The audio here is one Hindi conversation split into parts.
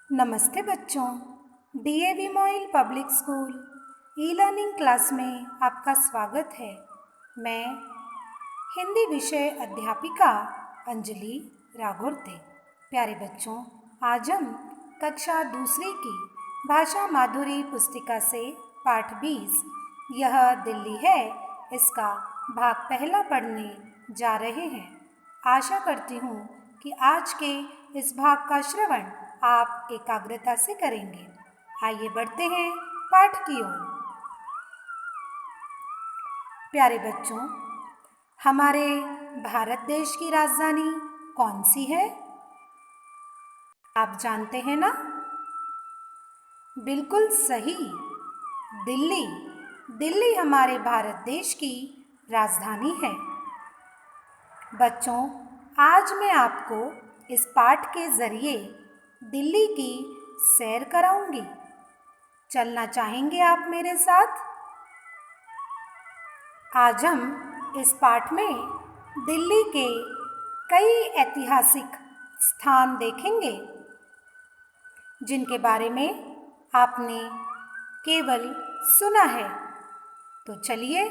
नमस्ते बच्चों। DAV MOIL public school e learning class में आपका स्वागत है। मैं हिंदी विषय अध्यापिका अंजलि राघोरते। प्यारे बच्चों, आज हम कक्षा दूसरी की भाषा माधुरी पुस्तिका से पाठ 20 यह दिल्ली है इसका भाग पहला पढ़ने जा रहे हैं। आशा करती हूँ कि आज के इस भाग का श्रवण आप एकाग्रता से करेंगे। आइए बढ़ते हैं पाठ की ओर। प्यारे बच्चों, हमारे भारत देश की राजधानी कौन सी है? आप जानते हैं ना? बिल्कुल सही, दिल्ली। दिल्ली हमारे भारत देश की राजधानी है। बच्चों, आज मैं आपको इस पाठ के जरिए दिल्ली की सैर कराऊंगी। चलना चाहेंगे आप मेरे साथ? आज हम इस पाठ में दिल्ली के कई ऐतिहासिक स्थान देखेंगे जिनके बारे में आपने केवल सुना है। तो चलिए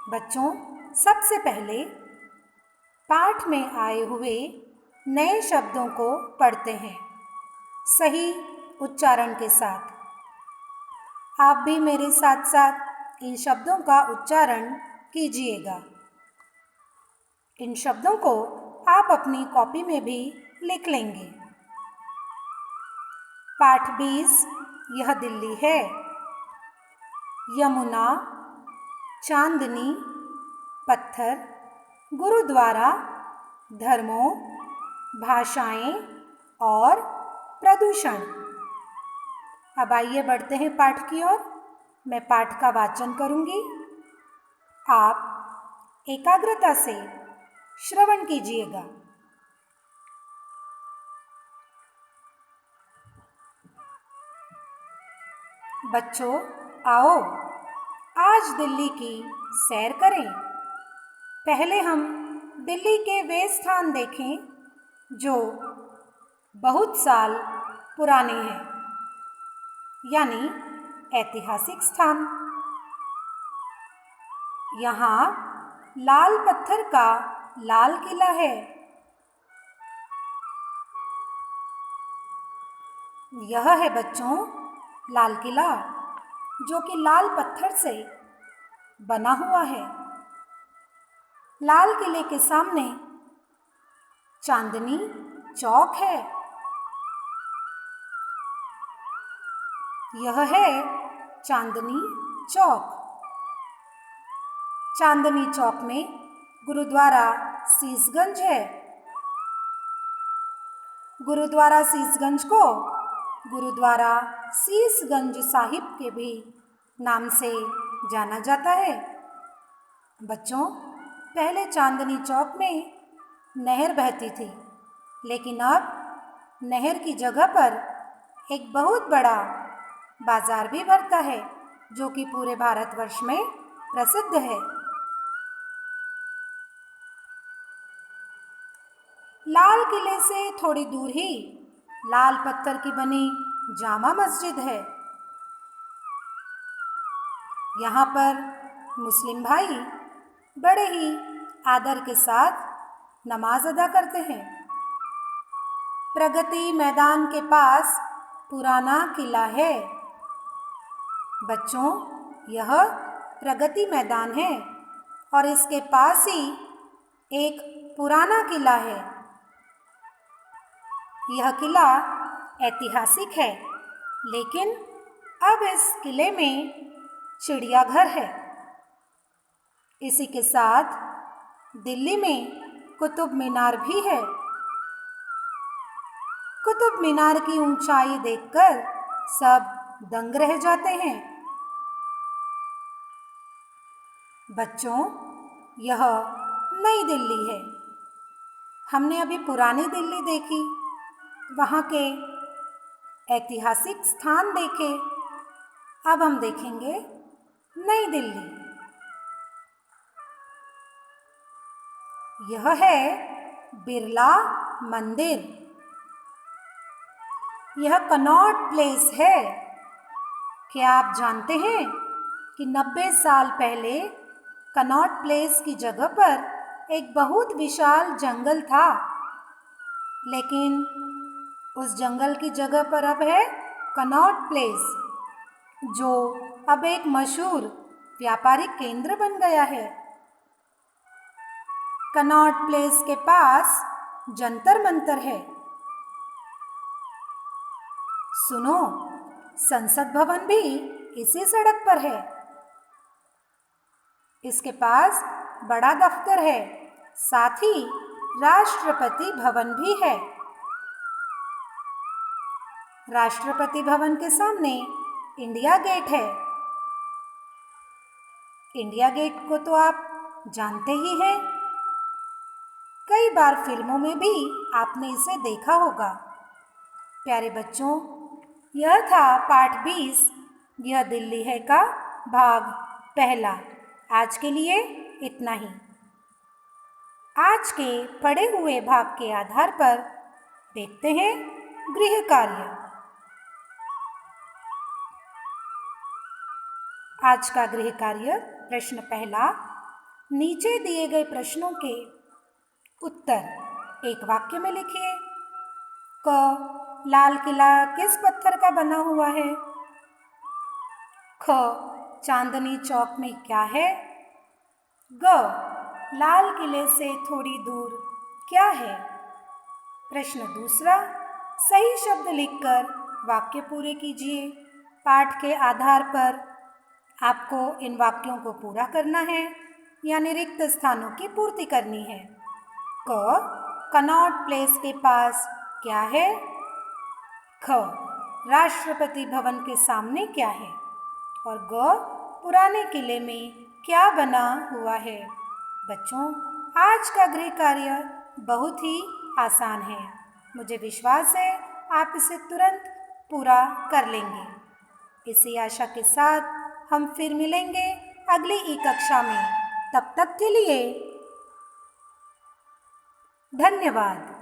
बच्चों, सबसे पहले पाठ में आए हुए नए शब्दों को पढ़ते हैं सही उच्चारण के साथ। आप भी मेरे साथ साथ इन शब्दों का उच्चारण कीजिएगा। इन शब्दों को आप अपनी कॉपी में भी लिख लेंगे। पाठ 20 यह दिल्ली है। यमुना, चांदनी, पत्थर, गुरुद्वारा, धर्मों, भाषाएं और प्रदूषण। अब आइए बढ़ते हैं पाठ की ओर। मैं पाठ का वाचन करूंगी, आप एकाग्रता से श्रवण कीजिएगा। बच्चों, आओ आज दिल्ली की सैर करें। पहले हम दिल्ली के वे स्थान देखें जो बहुत साल पुराने हैं, यानी ऐतिहासिक स्थान। यहाँ लाल पत्थर का लाल किला है। यह है बच्चों लाल किला, जो कि लाल पत्थर से बना हुआ है। लाल किले के सामने चांदनी चौक है। यह है चांदनी चौक। चांदनी चौक में गुरुद्वारा शीशगंज है। गुरुद्वारा शीशगंज को गुरुद्वारा शीशगंज साहिब के भी नाम से जाना जाता है। बच्चों, पहले चांदनी चौक में नहर बहती थी, लेकिन अब नहर की जगह पर एक बहुत बड़ा बाजार भी भरता है, जो कि पूरे भारतवर्ष में प्रसिद्ध है। लाल किले से थोड़ी दूर ही लाल पत्थर की बनी जामा मस्जिद है। यहाँ पर मुस्लिम भाई बड़े ही आदर के साथ नमाज अदा करते हैं। प्रगति मैदान के पास पुराना किला है। बच्चों, यह प्रगति मैदान है और इसके पास ही एक पुराना किला है। यह किला ऐतिहासिक है, लेकिन अब इस किले में चिड़ियाघर है। इसी के साथ दिल्ली में कुतुब मीनार भी है। कुतुब मीनार की ऊंचाई देखकर सब दंग रह जाते हैं। बच्चों, यह नई दिल्ली है। हमने अभी पुरानी दिल्ली देखी, वहाँ के ऐतिहासिक स्थान देखे। अब हम देखेंगे नई दिल्ली। यह है बिरला मंदिर। यह कनॉट प्लेस है। क्या आप जानते हैं कि 90 साल पहले कनॉट प्लेस की जगह पर एक बहुत विशाल जंगल था, लेकिन उस जंगल की जगह पर अब है कनॉट प्लेस, जो अब एक मशहूर व्यापारिक केंद्र बन गया है। कनॉट प्लेस के पास जंतर मंतर है। सुनो, संसद भवन भी इसी सड़क पर है। इसके पास बड़ा दफ्तर है, साथ ही राष्ट्रपति भवन भी है। राष्ट्रपति भवन के सामने इंडिया गेट है। इंडिया गेट को तो आप जानते ही हैं। कई बार फिल्मों में भी आपने इसे देखा होगा। प्यारे बच्चों, यह था पाठ 20 यह दिल्ली है का भाग पहला। आज के लिए इतना ही। आज के पढ़े हुए भाग के आधार पर देखते हैं गृह कार्य। आज का गृह कार्य प्रश्न पहला, नीचे दिए गए प्रश्नों के उत्तर एक वाक्य में लिखिए। क, लाल किला किस पत्थर का बना हुआ है? ख, चांदनी चौक में क्या है? ग, लाल किले से थोड़ी दूर क्या है? प्रश्न दूसरा, सही शब्द लिखकर वाक्य पूरे कीजिए। पाठ के आधार पर आपको इन वाक्यों को पूरा करना है, यानी रिक्त स्थानों की पूर्ति करनी है। क, कनॉट प्लेस के पास क्या है? ख, राष्ट्रपति भवन के सामने क्या है? और ग, पुराने किले में क्या बना हुआ है? बच्चों, आज का गृह कार्य बहुत ही आसान है। मुझे विश्वास है आप इसे तुरंत पूरा कर लेंगे। इसी आशा के साथ हम फिर मिलेंगे अगली ई कक्षा में। तब तक के लिए धन्यवाद।